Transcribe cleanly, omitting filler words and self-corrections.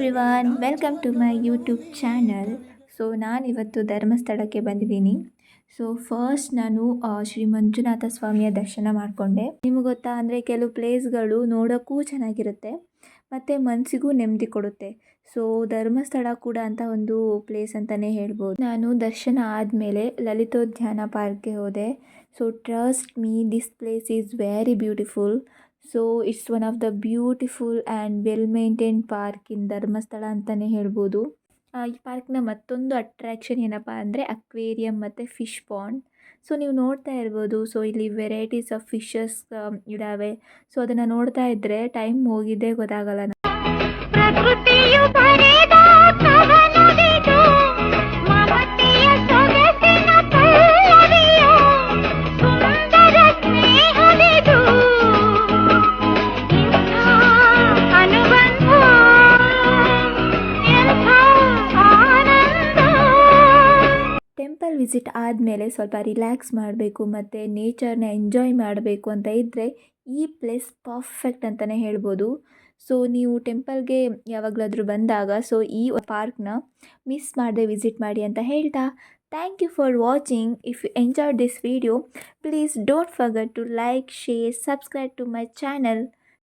Everyone, welcome to my YouTube channel. So ನಾನಿವತ್ತು ಧರ್ಮಸ್ಥಳಕ್ಕೆ ಬಂದಿದ್ದೀನಿ. ಸೊ ಫಸ್ಟ್ ನಾನು ಶ್ರೀ ಮಂಜುನಾಥ ಸ್ವಾಮಿಯ ದರ್ಶನ ಮಾಡಿಕೊಂಡೆ. ನಿಮಗೆ ಗೊತ್ತಾ ಅಂದರೆ ಕೆಲವು ಪ್ಲೇಸ್ಗಳು ನೋಡೋಕ್ಕೂ ಚೆನ್ನಾಗಿರುತ್ತೆ ಮತ್ತು ಮನಸ್ಸಿಗೂ ನೆಮ್ಮದಿ ಕೊಡುತ್ತೆ. ಸೊ ಧರ್ಮಸ್ಥಳ ಕೂಡ ಅಂತ ಒಂದು ಪ್ಲೇಸ್ ಅಂತಲೇ ಹೇಳ್ಬೋದು. ನಾನು ದರ್ಶನ ಆದಮೇಲೆ ಲಲಿತೋದ್ಯಾನ ಪಾರ್ಕ್ಗೆ ಹೋದೆ. So trust me, this place is very beautiful. So it's one of the beautiful and well maintain park in Dharmasthala ಅಂತಲೇ ಹೇಳ್ಬೋದು. ಈ ಪಾರ್ಕ್ನ ಮತ್ತೊಂದು ಅಟ್ರ್ಯಾಕ್ಷನ್ ಏನಪ್ಪ ಅಂದರೆ ಅಕ್ವೇರಿಯಂ ಮತ್ತು ಫಿಶ್ ಪಾಂಡ್. ಸೊ ನೀವು ನೋಡ್ತಾ ಇರ್ಬೋದು. ಸೊ ಇಲ್ಲಿ ವೆರೈಟೀಸ್ ಆಫ್ ಫಿಶಸ್ ಇದ್ದಾವೆ. ಸೊ ಅದನ್ನು ನೋಡ್ತಾ ಇದ್ದರೆ ಟೈಮ್ ಹೋಗಿದ್ದೇ ಗೊತ್ತಾಗಲ್ಲ. ಟೆಂಪಲ್ ವಿಸಿಟ್ ಆದಮೇಲೆ ಸ್ವಲ್ಪ ರಿಲ್ಯಾಕ್ಸ್ ಮಾಡಬೇಕು ಮತ್ತು ನೇಚರ್ನ ಎಂಜಾಯ್ ಮಾಡಬೇಕು ಅಂತ ಇದ್ದರೆ ಈ ಪ್ಲೇಸ್ ಪರ್ಫೆಕ್ಟ್ ಅಂತಲೇ ಹೇಳ್ಬೋದು. ಸೊ ನೀವು ಟೆಂಪಲ್ಗೆ ಯಾವಾಗಲಾದರೂ ಬಂದಾಗ ಸೊ ಈ ಪಾರ್ಕ್ನ ಮಿಸ್ ಮಾಡದೆ ವಿಸಿಟ್ ಮಾಡಿ ಅಂತ ಹೇಳ್ತಾ, thank you for watching. If you enjoyed this video, please don't forget to like, share, subscribe to my channel.